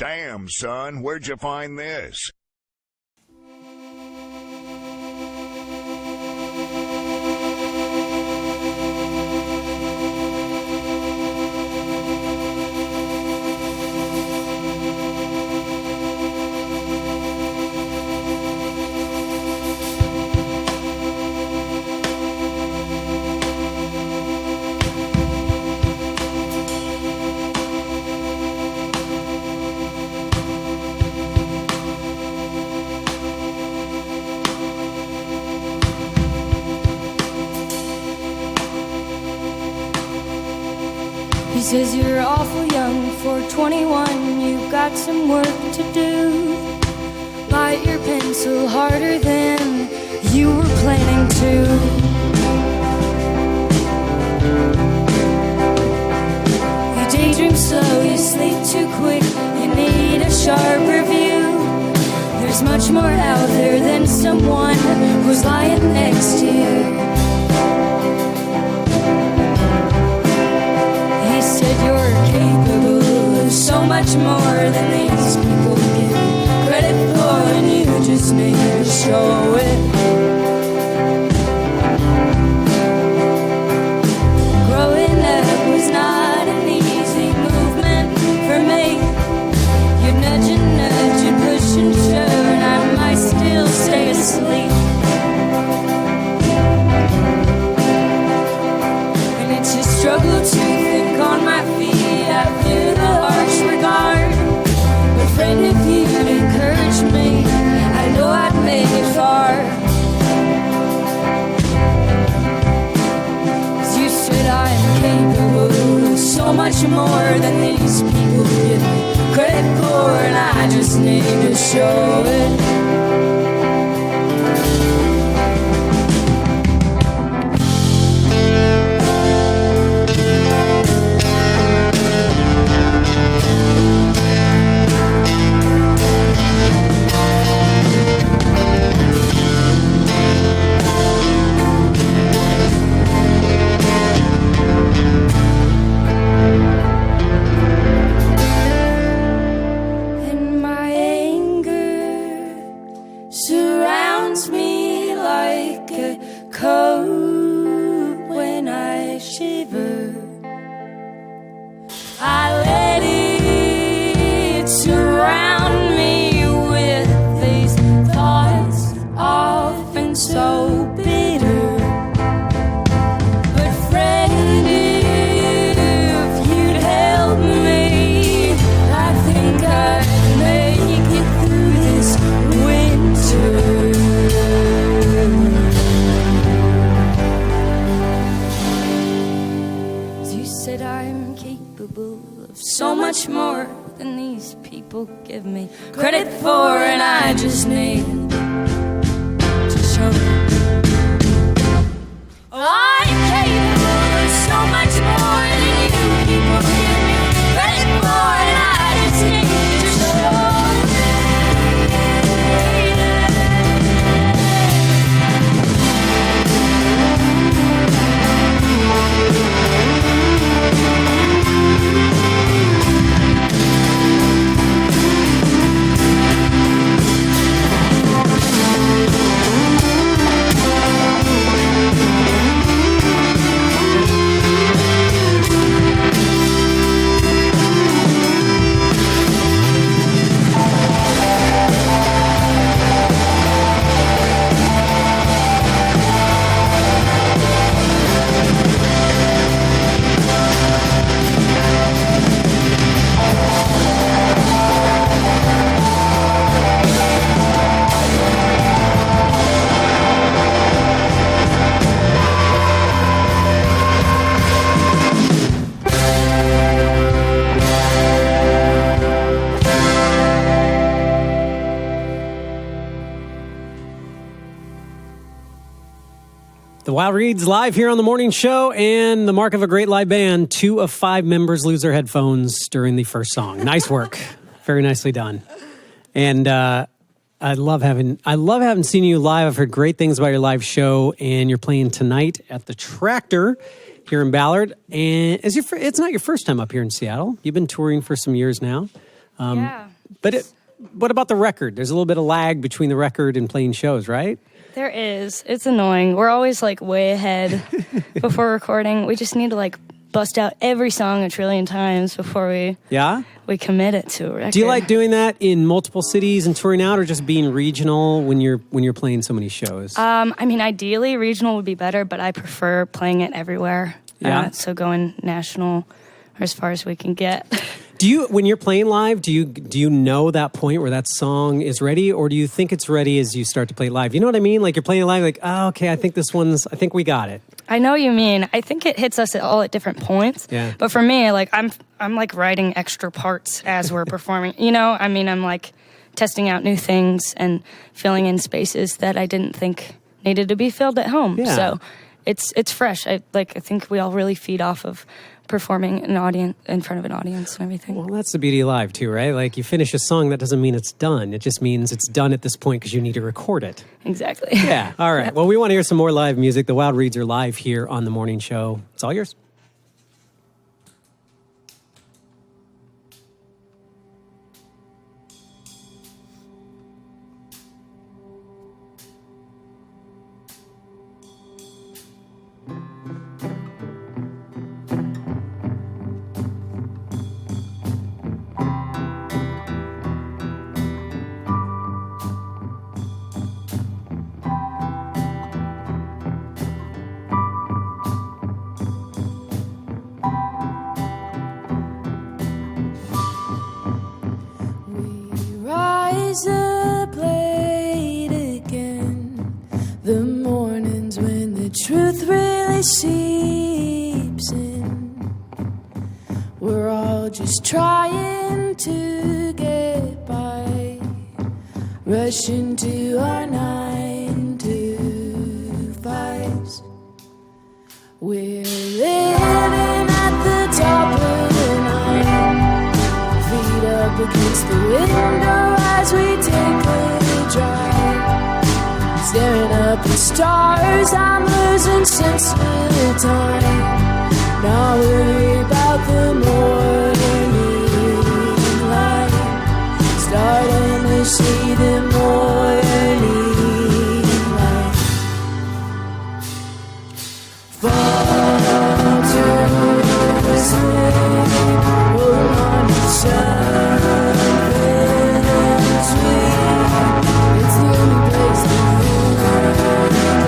Damn, son, where'd you find this? He says you're awful young for 21, you've got some work to do. Bite your pencil harder than you were planning to. You daydream slow, you sleep too quick, you need a sharper view. There's much more out there than someone who's lying next to you. He said you're capable of so much more than these people give credit for, and you just need to show it. Growing up was not an easy movement for me. You'd nudge and nudge, you'd push and shove, and I might still stay asleep. And it's a struggle to think on my feet after the harsh regard. But friend, if you'd encourage me, I know I'd make it far. 'Cause you said I am capable of so much more than these people give me credit for, and I just need to show it. So much more than these people give me credit for, and I just need to show it. I'm capable of so much more than you people give me credit for, and I just need to show it. The Wild Reeds live here on the morning show, and the mark of a great live band, 2 of 5 members lose their headphones during the first song. Nice work. Very nicely done. And I love having seen you live. I've heard great things about your live show, and you're playing tonight at the Tractor here in Ballard. And it's not your first time up here in Seattle. You've been touring for some years now. Yeah. What about the record? There's a little bit of lag between the record and playing shows, right? There is. It's annoying. We're always like way ahead before recording. We just need to like bust out every song a trillion times before we commit it to a record. Do you like doing that in multiple cities and touring out, or just being regional when you're playing so many shows? I mean, ideally regional would be better, but I prefer playing it everywhere. Yeah. So going national or as far as we can get. Do you, when you're playing live, do you know that point where that song is ready, or do you think it's ready as you start to play live? You know what I mean? Like you're playing live, like, oh, okay, I think we got it. I know what you mean. I think it hits us all at different points. Yeah. But for me, like I'm like writing extra parts as we're performing. You know, I mean, I'm like testing out new things and filling in spaces that I didn't think needed to be filled at home. Yeah. So it's fresh. I think we all really feed off of performing an audience in front of an audience and everything. Well, that's the beauty of live too, right? Like you finish a song, that doesn't mean it's done. It just means it's done at this point because you need to record it. Exactly. Yeah. All right. Well, we want to hear some more live music. The Wild Reeds are live here on the morning show. It's all yours. Rise up late again, the mornings when the truth really seeps in. We're all just trying to get by, rushing to our 9-to-5s. We're living at the top of the night, feet up against the window as we take a drive, staring up at stars. I'm losing sense of time, not worry about the morning light, starting to see the morning light. Fall to sleep, hold on to something sweet. It's the only place that you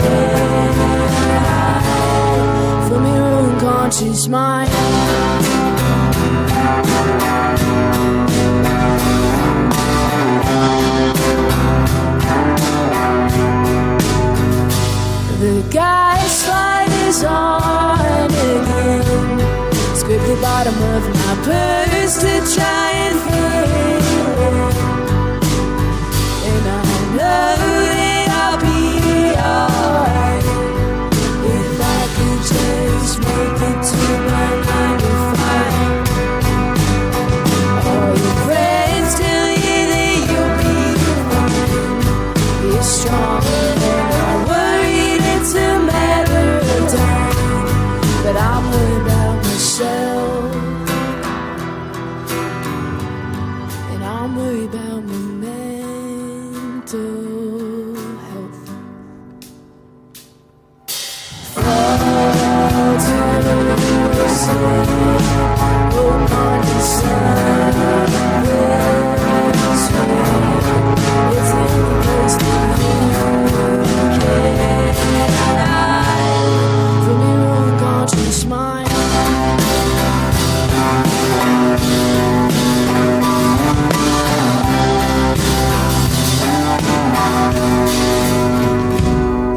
can hide from your unconscious mind. The gaslight is on again. Scrape the bottom of my purse to try and feel it. And I know that I'll be alright if I could just make it to my 9 to 5. All your friends tell you that you'll be fine. You're strong and not worried, it's a matter of time. But I'm worried about myself, and I'm worried about my mental health. Fall to sleep, hold on to something sweet. It's the only place that you can hide from your unconscious mind.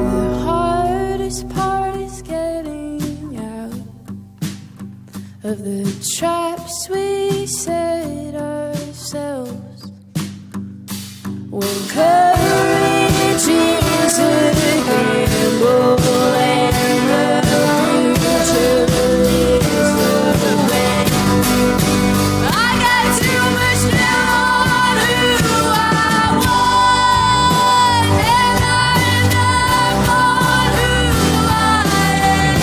The hardest part is getting out of the traps we set ourselves. When courage is a gamble and the future is a win. I got too much now on who I want, and not enough on who I am.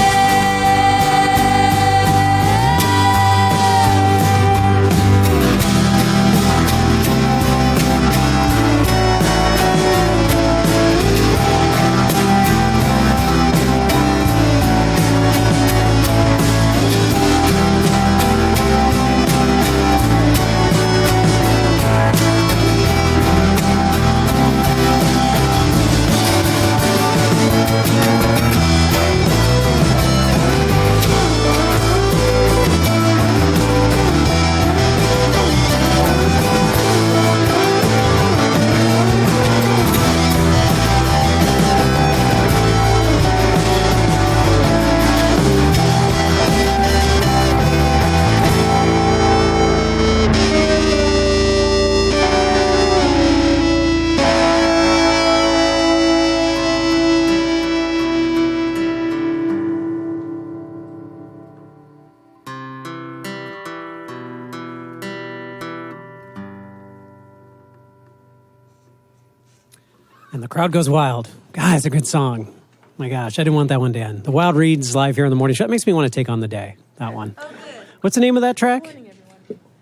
And the crowd goes wild. Guys, a good song. My gosh, I didn't want that one to end. The Wild Reeds live here on the morning show. That makes me want to take on the day, that one. Oh, good. What's the name of that track? Good morning,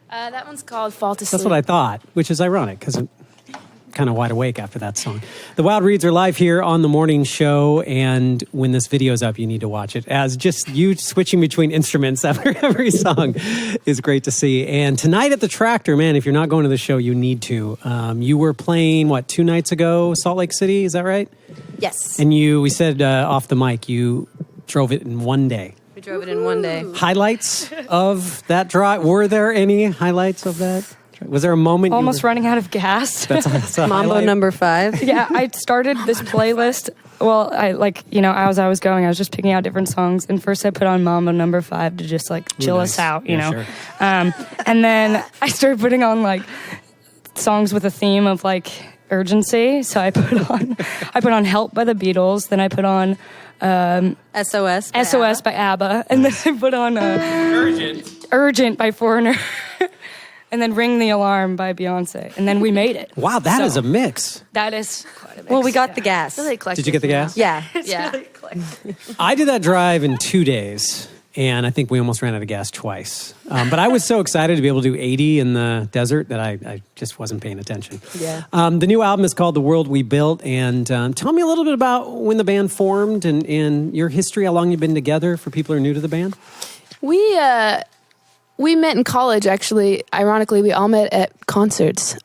everyone. That one's called Fall to Sleep. That's what I thought, which is ironic because I'm kind of wide awake after that song. The Wild Reeds are live here on the morning show, and when this video's up, you need to watch it. As just you switching between instruments after every song is great to see. And tonight at the Tractor, man, if you're not going to the show, you need to. You were playing, 2 nights ago, Salt Lake City, is that right? Yes. And we said off the mic, you drove it in one day. We drove it in one day. Highlights of that drive? Were there any highlights of that? Was there a moment? Almost running out of gas. That's a Mambo highlight. number 5. Yeah, I started this playlist. Well, as I was going, I was just picking out different songs. And first I put on Mambo number 5 to just chill us out, you know. Sure. And then I started putting on songs with a theme of urgency. So I put on Help by the Beatles. Then I put on SOS by ABBA. And then I put on Urgent by Foreigner. And then Ring the Alarm by Beyonce. And then we made it. Wow, that is a mix. That is quite a mix. Well, we got the gas. Did you get the gas? Yeah. Yeah. I did that drive in 2 days, and I think we almost ran out of gas twice. But I was so excited to be able to do 80 in the desert that I just wasn't paying attention. Yeah. The new album is called The World We Built, and tell me a little bit about when the band formed and your history, how long you've been together for people who are new to the band. We met in college, actually. Ironically, we all met at concerts.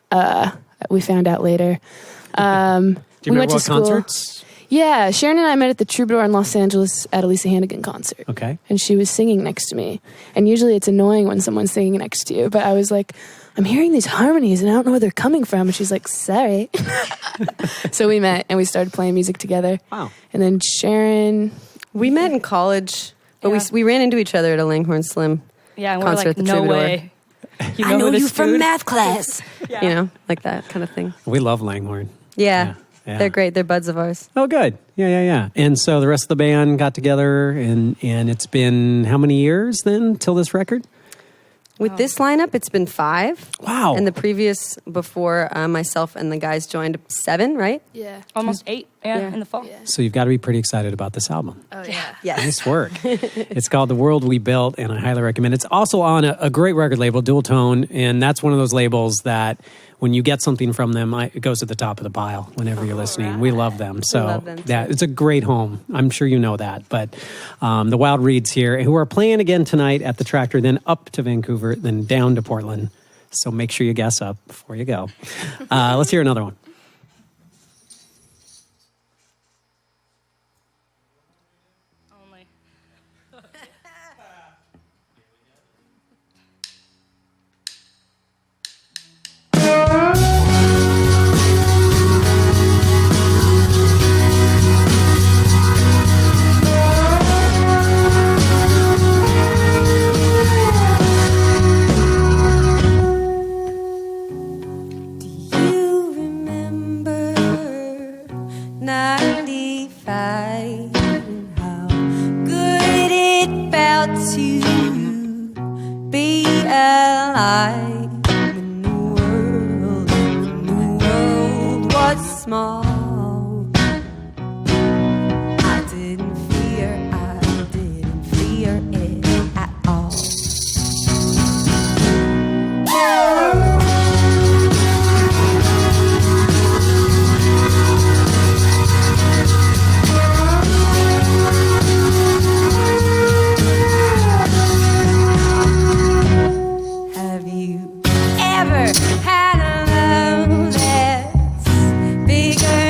We found out later. Do you we remember went to what school. concerts? Yeah, Sharon and I met at the Troubadour in Los Angeles at a Lisa Hannigan concert. Okay. And she was singing next to me. And usually it's annoying when someone's singing next to you. But I was like, I'm hearing these harmonies and I don't know where they're coming from. And she's like, sorry. So we met and we started playing music together. Wow. And then Sharon... We met in college, but Yeah. we ran into each other at a Langhorne Slim. Yeah, and Concert we're at the no Troubadour. way. I know this you from food? math class. Yeah. You know, like that kind of thing. We love Langhorne. Yeah. Yeah. They're great. They're buds of ours. Oh, good. Yeah. And so the rest of the band got together, and it's been how many years then till this record? With this lineup, it's been 5. Wow. And the previous, before myself and the guys joined, 7, right? Yeah. Almost 8, Yeah. in the fall. Yeah. So you've got to be pretty excited about this album. Oh, yeah. Yes. Nice work. It's called The World We Built, and I highly recommend it. It's also on a great record label, Dual Tone, and that's one of those labels that when you get something from them, it goes to the top of the pile whenever you're listening. We love them. So love them, too. it's a great home. I'm sure you know that. But the Wild Reeds here, who are playing again tonight at the Tractor, then up to Vancouver, then down to Portland. So make sure you gas up before you go. Let's hear another one. Only. You remember 95 and how good it felt to be alive when the world was small. I didn't fear it at all. Have you ever had a love that's bigger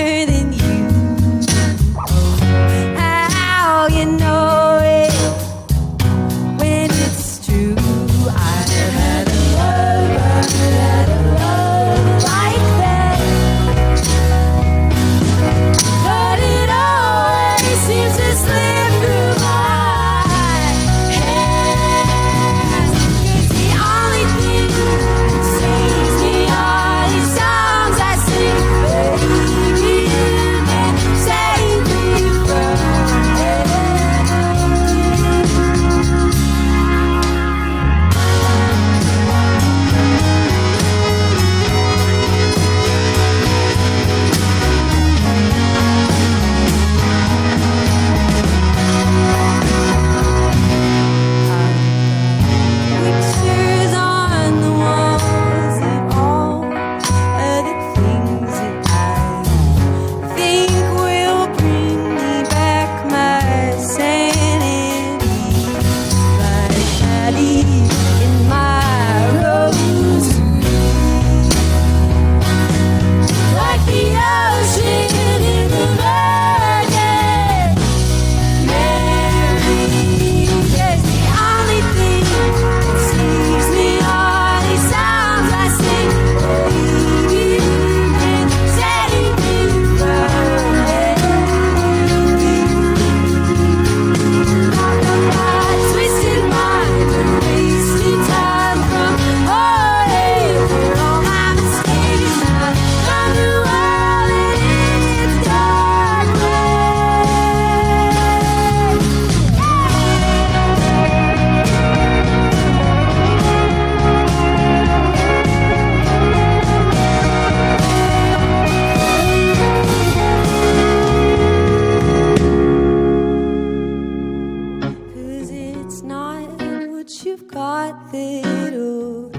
little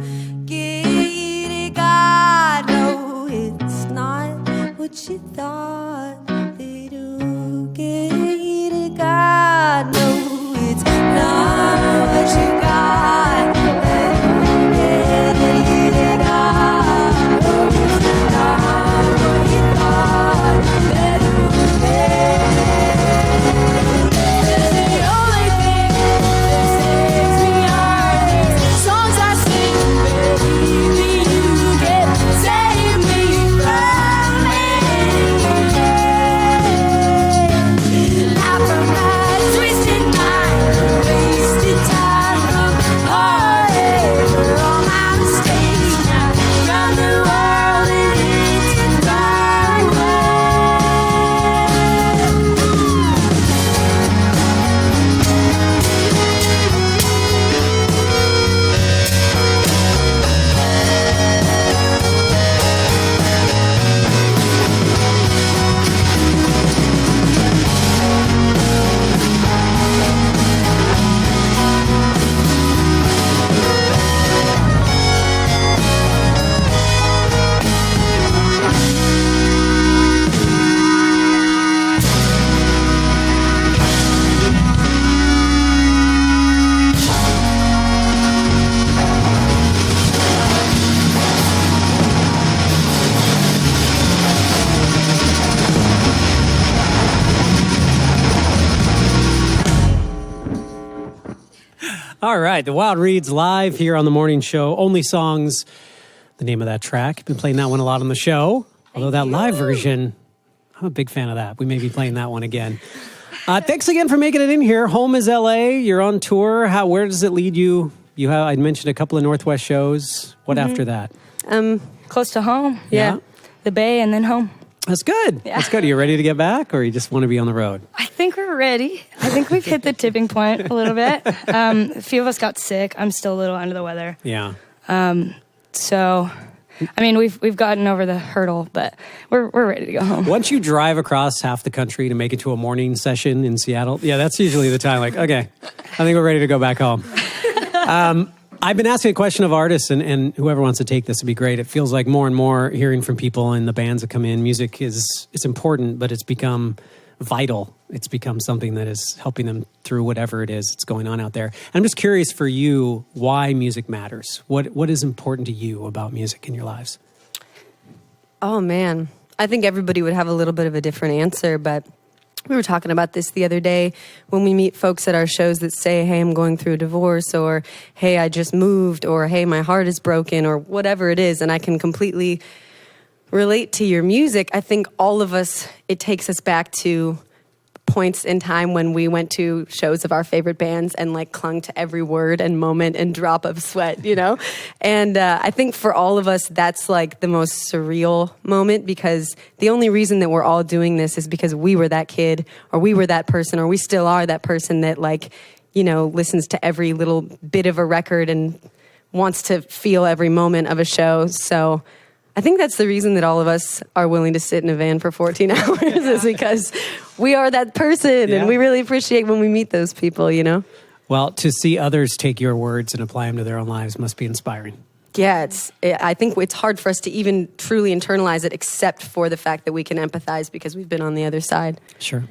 giddy. God, no, it's not what you thought. Little giddy. God, no, it's not what you got. Little giddy. God, no, it's not what you thought. Little the only thing that sets me are these songs I sing, baby. You can save me from it. Not from my twisted mind, wasted time, from heartache, for all my mistakes. Now run the world and it's my way. All right, the Wild Reeds live here on the morning show. Only Songs, the name of that track. Been playing that one a lot on the show. Although that live version, I'm a big fan of that. We may be playing that one again. Thanks again for making it in here. Home is LA. You're on tour. Where does it lead you? I mentioned a couple of Northwest shows. What after that? Close to home. Yeah. The Bay and then home. That's good. Yeah. That's good. Are you ready to get back, or you just want to be on the road? I think we're ready. I think we've hit the tipping point a little bit. A few of us got sick. I'm still a little under the weather. Yeah. So, I mean, we've gotten over the hurdle, but we're ready to go home. Once you drive across half the country to make it to a morning session in Seattle, that's usually the time. Like, okay, I think we're ready to go back home. I've been asking a question of artists, and whoever wants to take this would be great. It feels like more and more hearing from people and the bands that come in, music it's important, but it's become vital. It's become something that is helping them through whatever it is that's going on out there. And I'm just curious for you, why music matters. What is important to you about music in your lives? Oh, man. I think everybody would have a little bit of a different answer, but we were talking about this the other day when we meet folks at our shows that say, hey, I'm going through a divorce, or hey, I just moved, or hey, my heart is broken, or whatever it is, and I can completely relate to your music. I think all of us, it takes us back to points in time when we went to shows of our favorite bands and like clung to every word and moment and drop of sweat, you know? And I think for all of us, that's like the most surreal moment, because the only reason that we're all doing this is because we were that kid, or we were that person, or we still are that person that, like, you know, listens to every little bit of a record and wants to feel every moment of a show. So I think that's the reason that all of us are willing to sit in a van for 14 hours is because we are that person, and we really appreciate when we meet those people, you know? Well, to see others take your words and apply them to their own lives must be inspiring. Yeah, I think it's hard for us to even truly internalize it, except for the fact that we can empathize because we've been on the other side. Sure.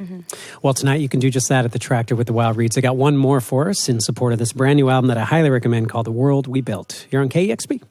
Well, tonight you can do just that at the Tractor with the Wild Reeds. I got one more for us in support of this brand new album that I highly recommend called The World We Built. You're on KEXP.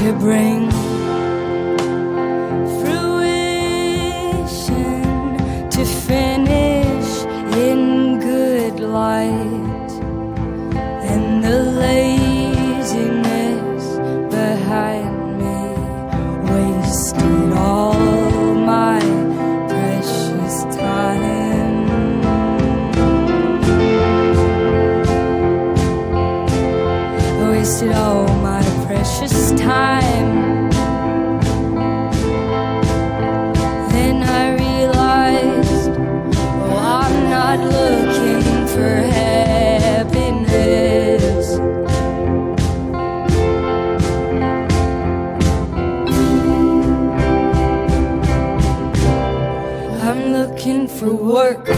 to bring fruition, to finish in good light, and the laziness behind me wasted all my precious time. Wasted all my precious time. Then I realized, oh, I'm not looking for happiness. I'm looking for work.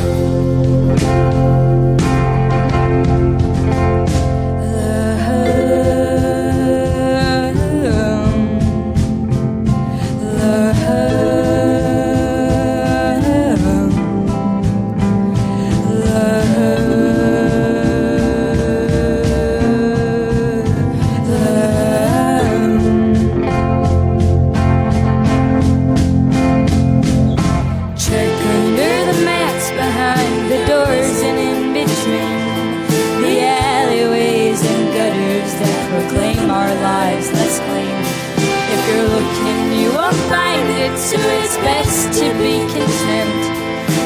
So it's best to be content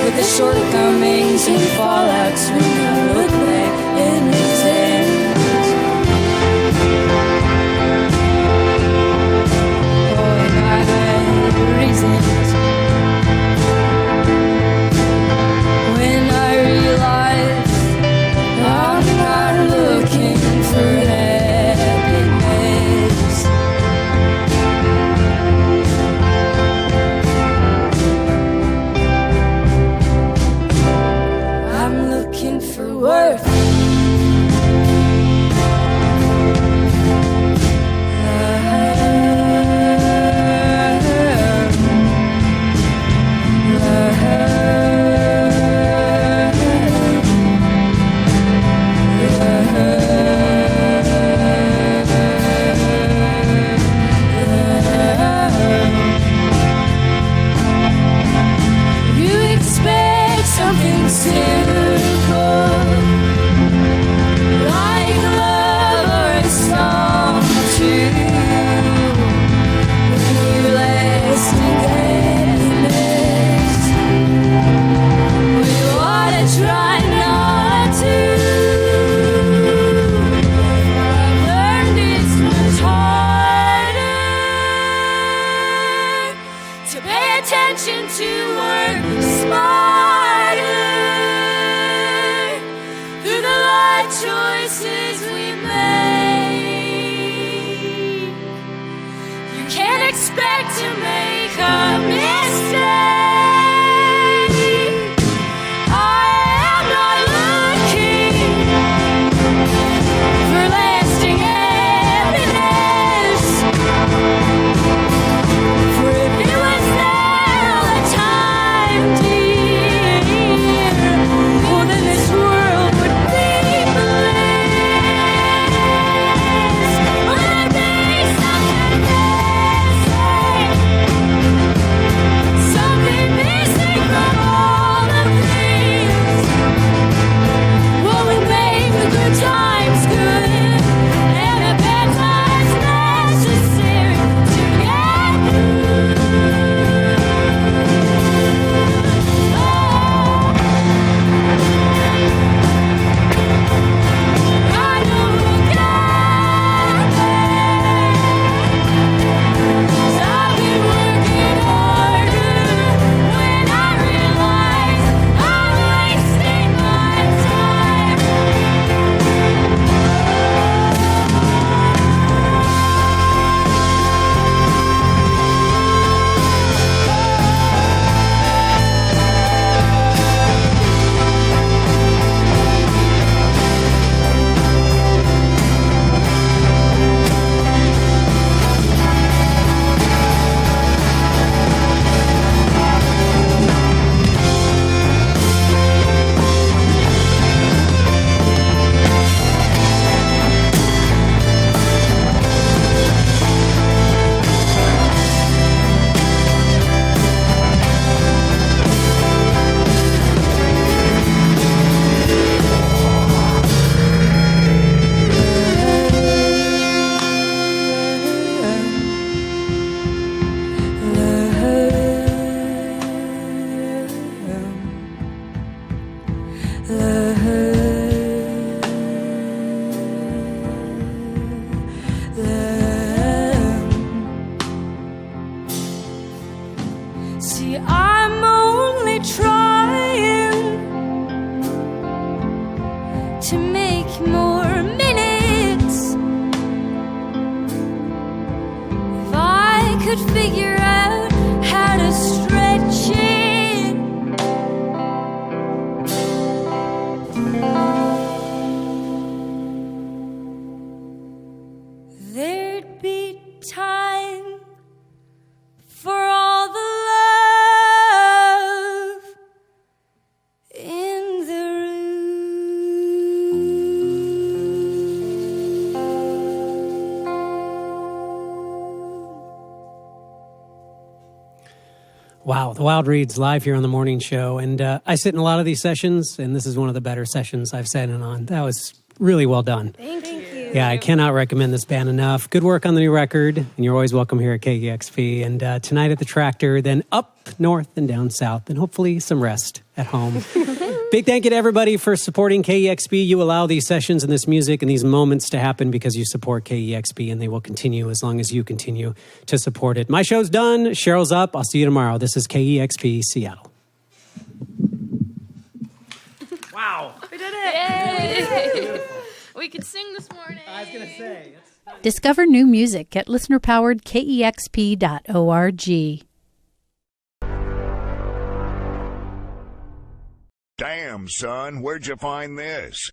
with the shortcomings and fallouts when you look back in its end. Oh, and I had reasons when I realized I'm not looking for happiness. For worth. You expect something simple, like love or a song too. When you last in happiness, we ought to try not to. I've learned it's much harder to pay attention to work smarter. Through the life choices we make, you can't expect to make a mistake. I am not looking for lasting happiness, for if it was there all the time, dear, well then this world would be blessed. Will there be something missing? would figure out how to stretch it. There'd be time for all the love in the Wow, the Wild Reeds live here on the morning show. And I sit in a lot of these sessions, and this is one of the better sessions I've sat in on. That was really well done. Thank you. Yeah, I cannot recommend this band enough. Good work on the new record, and you're always welcome here at KEXP. And tonight at the Tractor, then up north and down south, and hopefully some rest at home. Big thank you to everybody for supporting KEXP. You allow these sessions and this music and these moments to happen because you support KEXP, and they will continue as long as you continue to support it. My show's done. Cheryl's up. I'll see you tomorrow. This is KEXP Seattle. Wow. We did it! We could sing this morning. I was going to say. Discover new music at listenerpoweredkexp.org. Damn, son, where'd you find this?